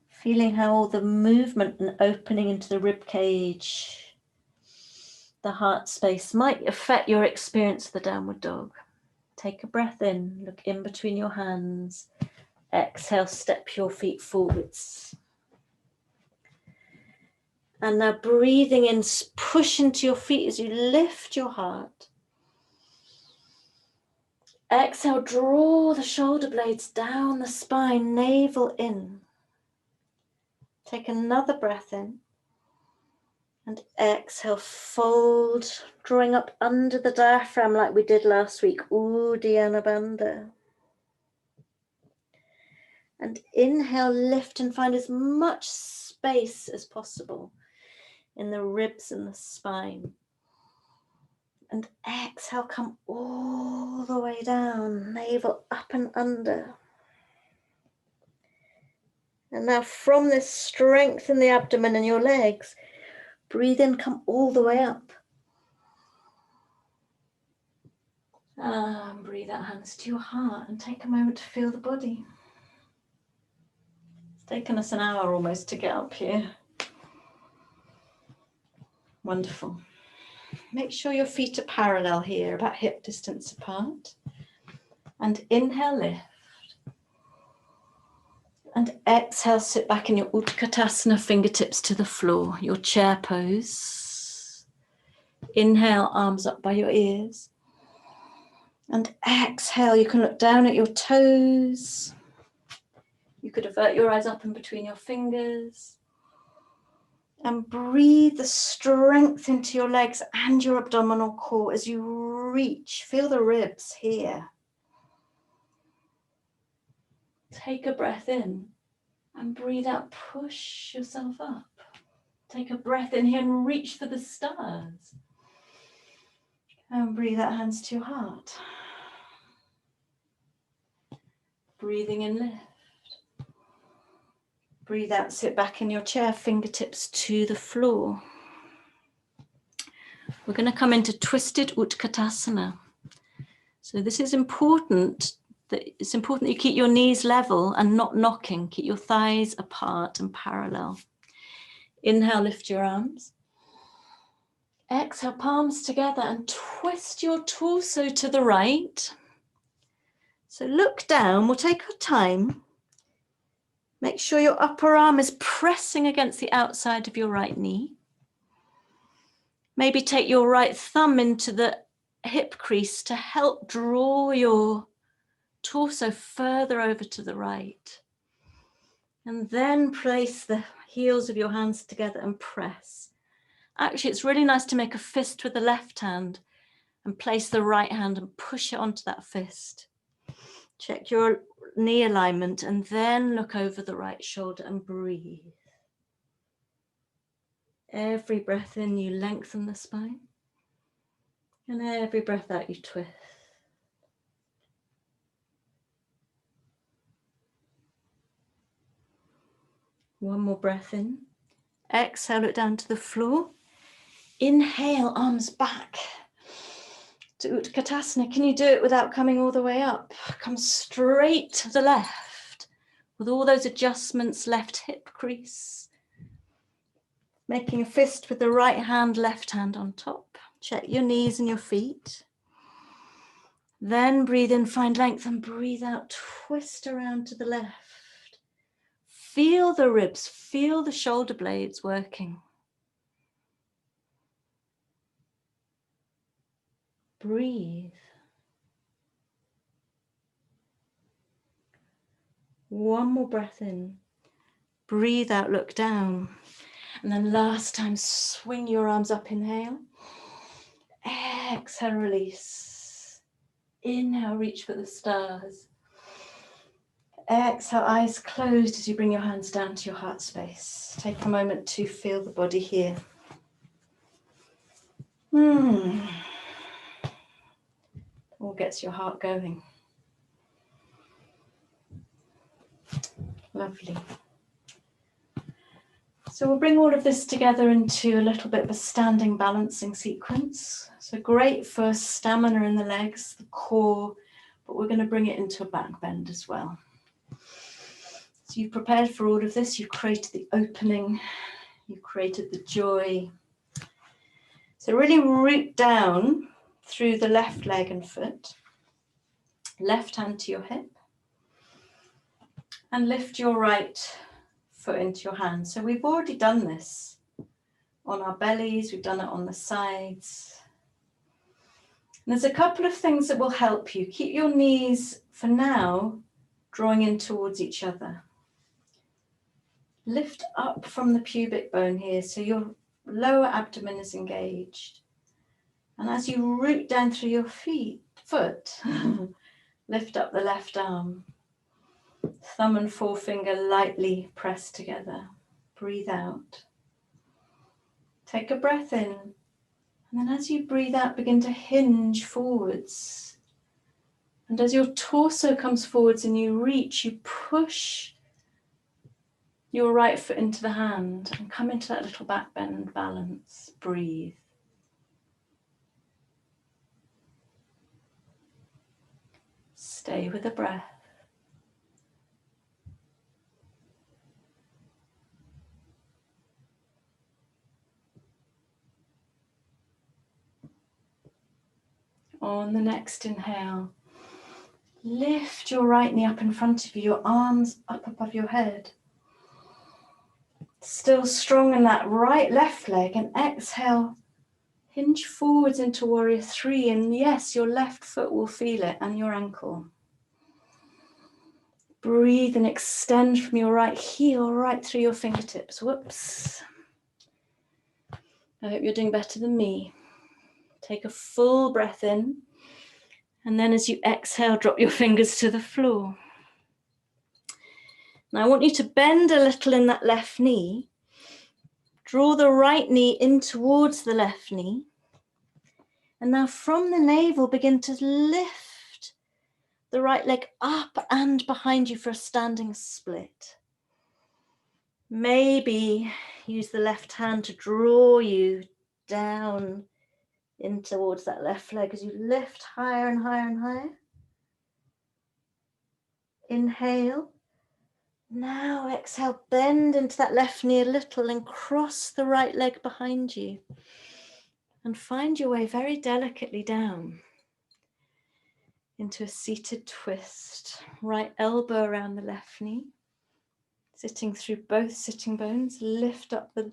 Feeling how all the movement and opening into the rib cage, the heart space might affect your experience of the downward dog. Take a breath in, look in between your hands. Exhale, step your feet forwards. And now breathing in, push into your feet as you lift your heart. Exhale, draw the shoulder blades down the spine, navel in. Take another breath in. And exhale, fold, drawing up under the diaphragm like we did last week. Uddiyana Bandha. And inhale, lift and find as much space as possible in the ribs and the spine. And exhale, come all the way down, navel up and under. And now from this strength in the abdomen and your legs, breathe in, come all the way up. And breathe out, hands to your heart, and take a moment to feel the body. It's taken us an hour almost to get up here. Wonderful. Make sure your feet are parallel here, about hip distance apart. And inhale, lift. And exhale, sit back in your Utkatasana, fingertips to the floor, your chair pose. Inhale, arms up by your ears. And exhale, you can look down at your toes. You could avert your eyes up in between your fingers. And breathe the strength into your legs and your abdominal core as you reach. Feel the ribs here. Take a breath in and breathe out. Push yourself up. Take a breath in here and reach for the stars. And breathe out, hands to your heart. Breathing in, lift. Breathe out, sit back in your chair, fingertips to the floor. We're going to come into twisted Utkatasana. So this is important. It's important that you keep your knees level and not knocking. Keep your thighs apart and parallel. Inhale, lift your arms. Exhale, palms together and twist your torso to the right. So look down, we'll take our time. Make sure your upper arm is pressing against the outside of your right knee. Maybe take your right thumb into the hip crease to help draw your torso further over to the right. And then place the heels of your hands together and press. Actually, it's really nice to make a fist with the left hand and place the right hand and push it onto that fist. Check your knee alignment and then look over the right shoulder and breathe. Every breath in, you lengthen the spine. And every breath out, you twist. One more breath in. Exhale, look down to the floor. Inhale, arms back to Utkatasana. Can you do it without coming all the way up? Come straight to the left with all those adjustments, left hip crease. Making a fist with the right hand, left hand on top. Check your knees and your feet. Then breathe in, find length and breathe out. Twist around to the left. Feel the ribs, feel the shoulder blades working. Breathe. One more breath in. Breathe out, look down. And then last time, swing your arms up, inhale. Exhale, release. Inhale, reach for the stars. Exhale, eyes closed as you bring your hands down to your heart space. Take a moment to feel the body here. All gets your heart going. Lovely. So we'll bring all of this together into a little bit of a standing balancing sequence. So great for stamina in the legs, the core, but we're going to bring it into a back bend as well. So you've prepared for all of this. You created the opening. You created the joy. So really root down through the left leg and foot. Left hand to your hip. And lift your right foot into your hand. So we've already done this on our bellies. We've done it on the sides. And there's a couple of things that will help you. Keep your knees, for now, drawing in towards each other. Lift up from the pubic bone here, so your lower abdomen is engaged. And as you root down through your foot, lift up the left arm. Thumb and forefinger lightly pressed together. Breathe out. Take a breath in. And then as you breathe out, begin to hinge forwards. And as your torso comes forwards and you reach, you push your right foot into the hand and come into that little back bend and balance. Breathe. Stay with the breath. On the next inhale, lift your right knee up in front of you, your arms up above your head. Still strong in that left leg, and exhale, hinge forwards into warrior three, and yes, your left foot will feel it and your ankle. Breathe and extend from your right heel right through your fingertips. Whoops. I hope you're doing better than me. Take a full breath in, and then as you exhale, drop your fingers to the floor. Now I want you to bend a little in that left knee. Draw the right knee in towards the left knee. And now from the navel, begin to lift the right leg up and behind you for a standing split. Maybe use the left hand to draw you down in towards that left leg as you lift higher and higher and higher. Inhale. Now exhale, bend into that left knee a little and cross the right leg behind you. And find your way very delicately down into a seated twist. Right elbow around the left knee. Sitting through both sitting bones. Lift up the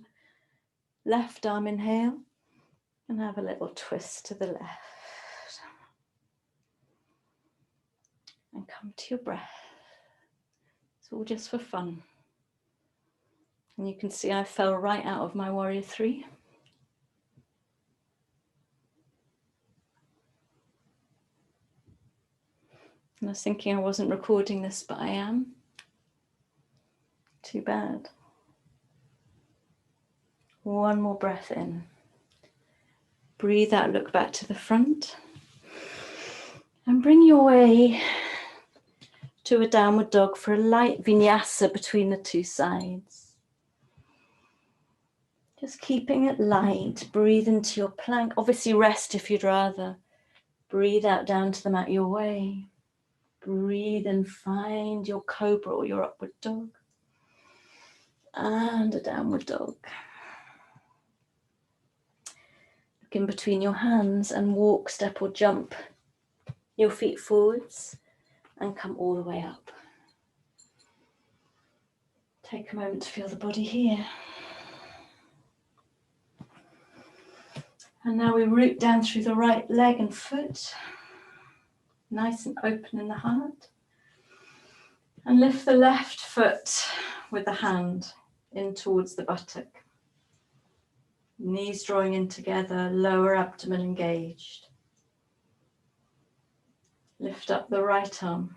left arm, inhale. And have a little twist to the left. And come to your breath. It's all just for fun. And you can see I fell right out of my warrior 3. And I was thinking I wasn't recording this, but I am. Too bad. One more breath in. Breathe out, look back to the front. And bring your way to a downward dog for a light vinyasa between the two sides. Just keeping it light. Breathe into your plank. Obviously rest if you'd rather. Breathe out down to the mat your way. Breathe and find your cobra or your upward dog. And a downward dog. Look in between your hands and walk, step or jump your feet forwards and come all the way up. Take a moment to feel the body here. And now we root down through the right leg and foot. Nice and open in the heart. And lift the left foot with the hand in towards the buttock. Knees drawing in together, lower abdomen engaged. Lift up the right arm.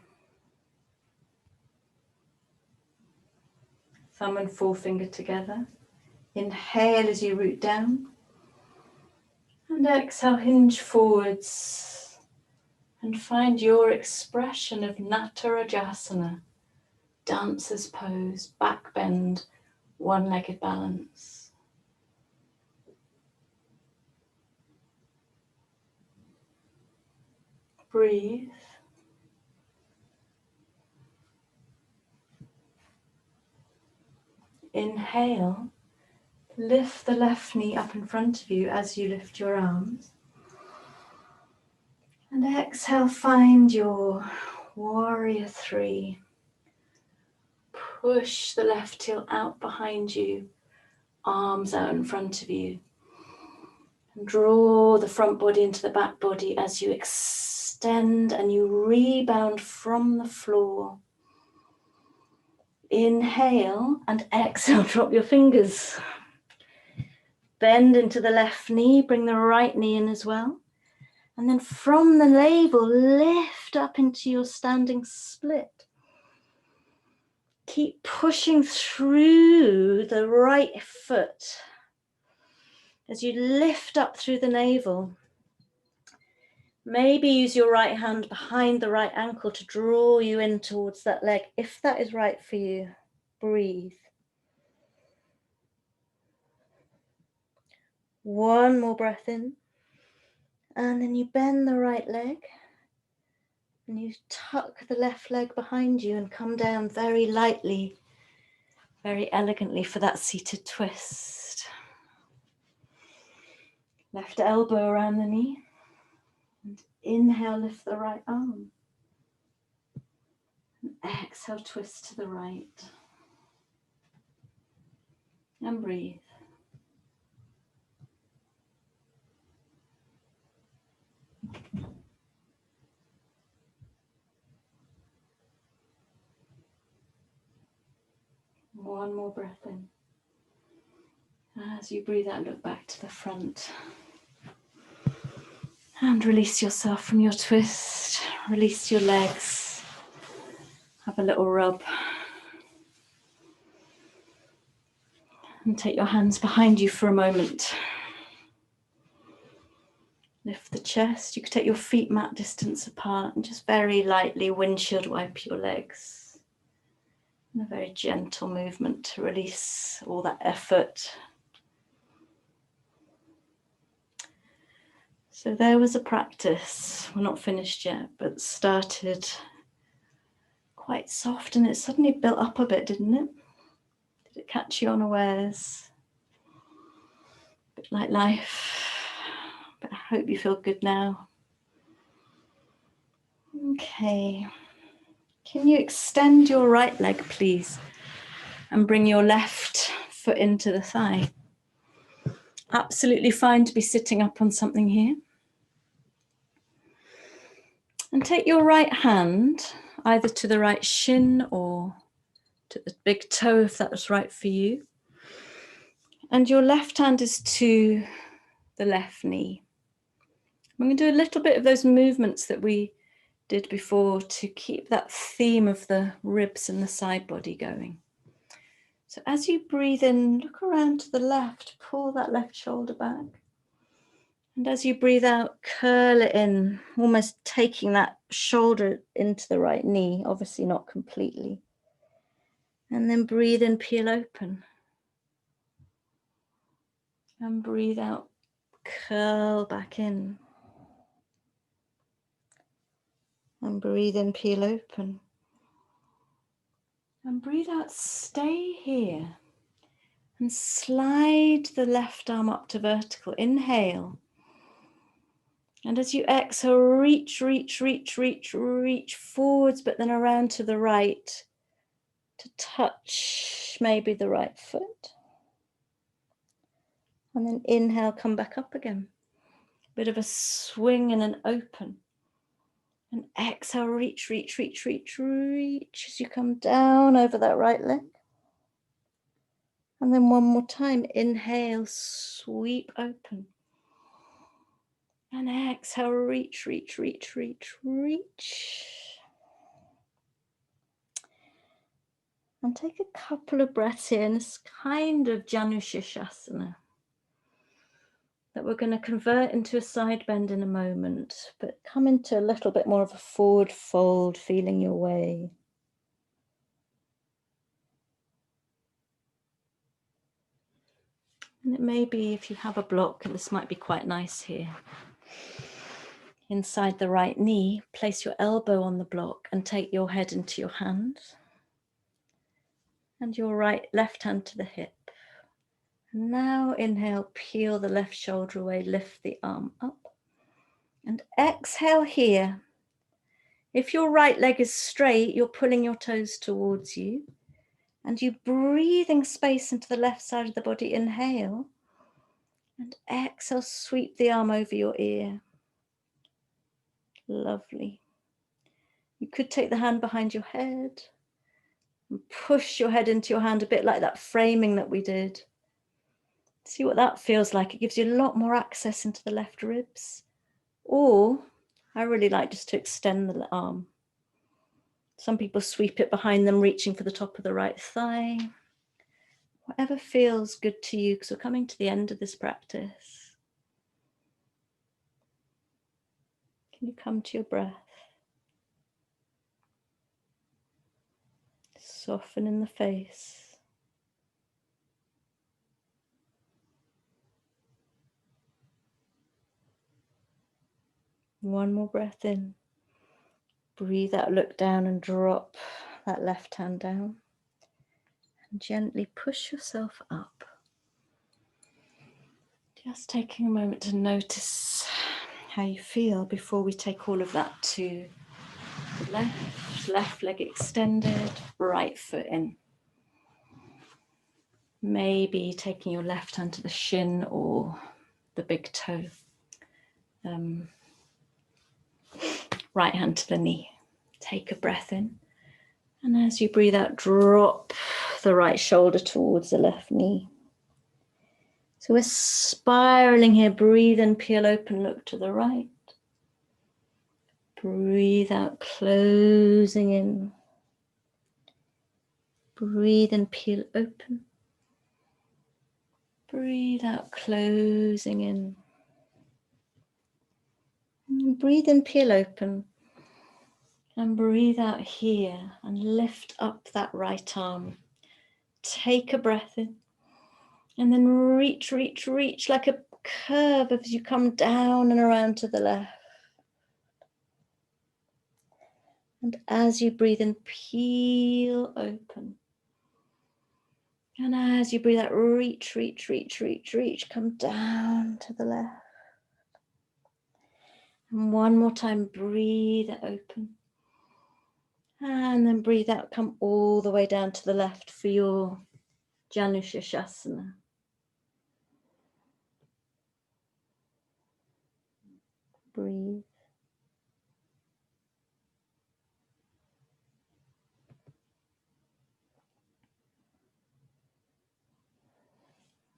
Thumb and forefinger together. Inhale as you root down. And exhale, hinge forwards. And find your expression of Natarajasana. Dancer's pose, back bend, one-legged balance. Breathe. Inhale, lift the left knee up in front of you as you lift your arms. And exhale, find your warrior 3. Push the left heel out behind you, arms out in front of you. And draw the front body into the back body as you extend and you rebound from the floor. Inhale and exhale, drop your fingers. Bend into the left knee, bring the right knee in as well. And then from the navel, lift up into your standing split. Keep pushing through the right foot as you lift up through the navel. Maybe use your right hand behind the right ankle to draw you in towards that leg, if that is right for you. Breathe. One more breath in. And then you bend the right leg. And you tuck the left leg behind you and come down very lightly, very elegantly for that seated twist. Left elbow around the knee. And inhale, lift the right arm. And exhale, twist to the right. And breathe. One more breath in. As you breathe out, look back to the front. And release yourself from your twist. Release your legs. Have a little rub. And take your hands behind you for a moment. Lift the chest. You could take your feet mat distance apart and just very lightly windshield wipe your legs. And a very gentle movement to release all that effort. So there was a practice, we're not finished yet, but started quite soft and it suddenly built up a bit, didn't it? Did it catch you unawares? A bit like life, but I hope you feel good now. Okay, can you extend your right leg, please, and bring your left foot into the thigh? Absolutely fine to be sitting up on something here. And take your right hand either to the right shin or to the big toe if that was right for you. And your left hand is to the left knee. I'm going to do a little bit of those movements that we did before to keep that theme of the ribs and the side body going. So as you breathe in, look around to the left, pull that left shoulder back. And as you breathe out, curl it in, almost taking that shoulder into the right knee, obviously not completely. And then breathe in, peel open. And breathe out, curl back in. And breathe in, peel open. And breathe out, stay here. And slide the left arm up to vertical. Inhale. And as you exhale, reach, reach, reach, reach, reach forwards, but then around to the right to touch maybe the right foot. And then inhale, come back up again. Bit of a swing and an open. And exhale, reach, reach, reach, reach, reach as you come down over that right leg. And then one more time, inhale, sweep open. And exhale, reach, reach, reach, reach, reach. And take a couple of breaths here in this kind of Janushirshasana that we're going to convert into a side bend in a moment, but come into a little bit more of a forward fold, feeling your way. And it may be, if you have a block, and this might be quite nice here. Inside the right knee, place your elbow on the block and take your head into your hand. And your left hand to the hip. And now inhale, peel the left shoulder away, lift the arm up. And exhale here. If your right leg is straight, you're pulling your toes towards you. And you breathing space into the left side of the body, inhale. And exhale, sweep the arm over your ear. Lovely. You could take the hand behind your head and push your head into your hand, a bit like that framing that we did. See what that feels like. It gives you a lot more access into the left ribs. Or I really like just to extend the arm. Some people sweep it behind them, reaching for the top of the right thigh. Whatever feels good to you, because we're coming to the end of this practice. Can you come to your breath? Soften in the face. One more breath in. Breathe out, look down and drop that left hand down. And gently push yourself up. Just taking a moment to notice how you feel before we take all of that to the left leg extended, right foot in. Maybe taking your left hand to the shin or the big toe. Right hand to the knee. Take a breath in. And as you breathe out, drop the right shoulder towards the left knee. So we're spiraling here. Breathe in, peel open, look to the right. Breathe out, closing in. Breathe in, peel open. Breathe out, closing in. And breathe in, peel open. And breathe out here and lift up that right arm. Take a breath in and then reach, reach, reach like a curve as you come down and around to the left. And as you breathe in, peel open. And as you breathe out, reach, reach, reach, reach, reach, come down to the left. And one more time, breathe it open. And then breathe out, come all the way down to the left for your Janushirshasana. Breathe.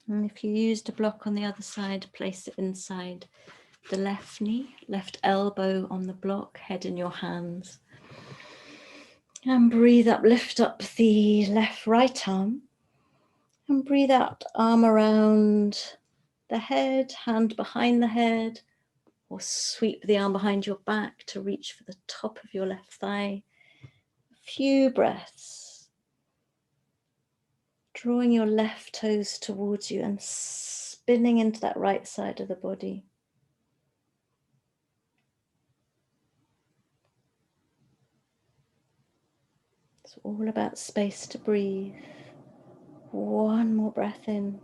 And if you used a block on the other side, place it inside the left knee, left elbow on the block, head in your hands. And breathe up, lift up the left right arm. And breathe out, arm around the head, hand behind the head, or sweep the arm behind your back to reach for the top of your left thigh. A few breaths. Drawing your left toes towards you and spinning into that right side of the body. It's all about space to breathe. One more breath in.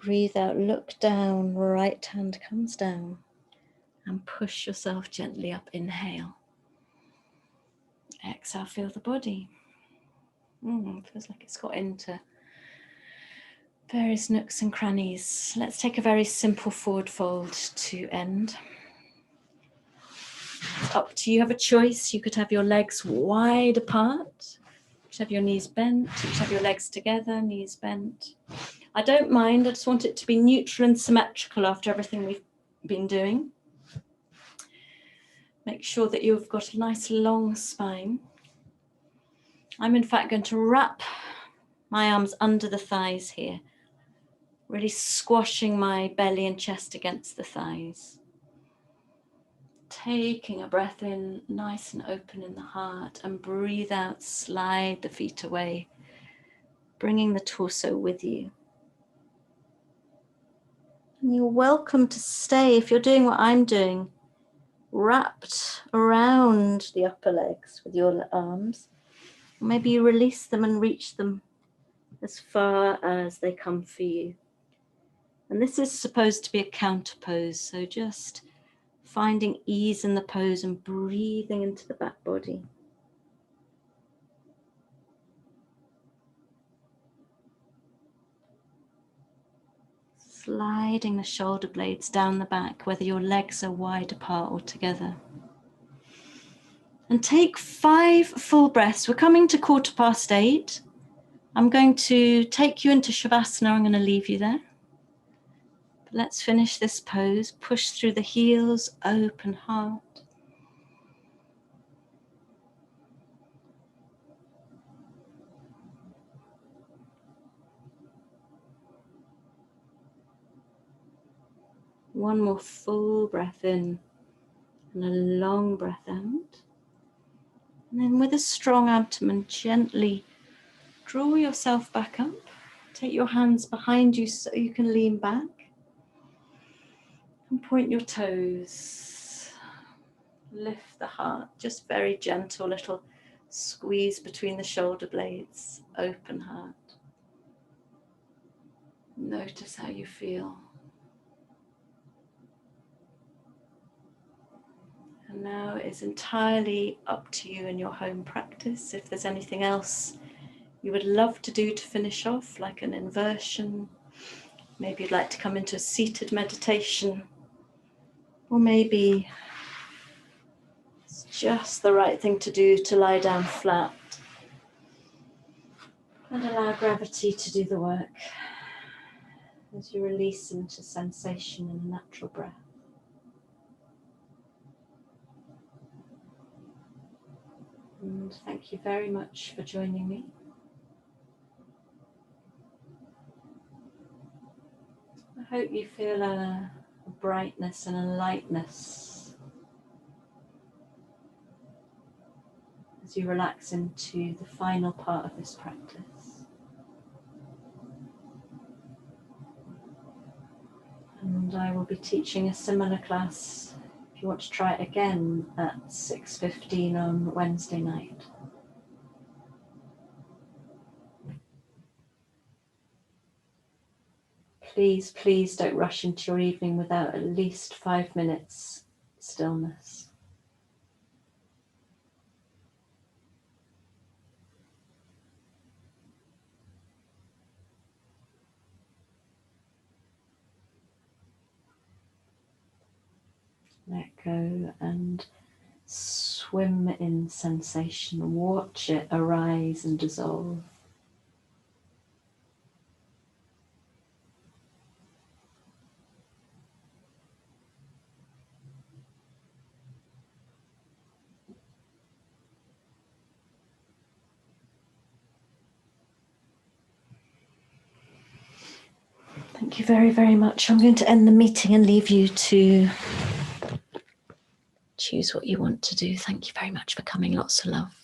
Breathe out, look down, right hand comes down. And push yourself gently up, inhale. Exhale, feel the body. Feels like it's got into various nooks and crannies. Let's take a very simple forward fold to end. It's up to you, you have a choice. You could have your legs wide apart. You could have your knees bent. You could have your legs together, knees bent. I don't mind, I just want it to be neutral and symmetrical after everything we've been doing. Make sure that you've got a nice long spine. I'm in fact going to wrap my arms under the thighs here, really squashing my belly and chest against the thighs. Taking a breath in, nice and open in the heart, and breathe out, slide the feet away, bringing the torso with you. And you're welcome to stay, if you're doing what I'm doing, wrapped around the upper legs with your arms. Maybe you release them and reach them as far as they come for you. And this is supposed to be a counter pose, so just finding ease in the pose and breathing into the back body. Sliding the shoulder blades down the back, whether your legs are wide apart or together. And take 5 full breaths. We're coming to 8:15. I'm going to take you into Shavasana. I'm going to leave you there. But let's finish this pose. Push through the heels, open heart. One more full breath in and a long breath out. And then with a strong abdomen, gently draw yourself back up. Take your hands behind you so you can lean back. And point your toes. Lift the heart, just very gentle, little squeeze between the shoulder blades. Open heart. Notice how you feel. And now it's entirely up to you in your home practice. If there's anything else you would love to do to finish off, like an inversion, maybe you'd like to come into a seated meditation, or maybe it's just the right thing to do to lie down flat and allow gravity to do the work as you release into sensation in a natural breath. And thank you very much for joining me. I hope you feel a brightness and a lightness as you relax into the final part of this practice. And I will be teaching a similar class if you want to try it again at 6:15 on Wednesday night. Please, please don't rush into your evening without at least 5 minutes stillness. Let go and swim in sensation. Watch it arise and dissolve. Thank you very, very much. I'm going to end the meeting and leave you to choose what you want to do. Thank you very much for coming. Lots of love.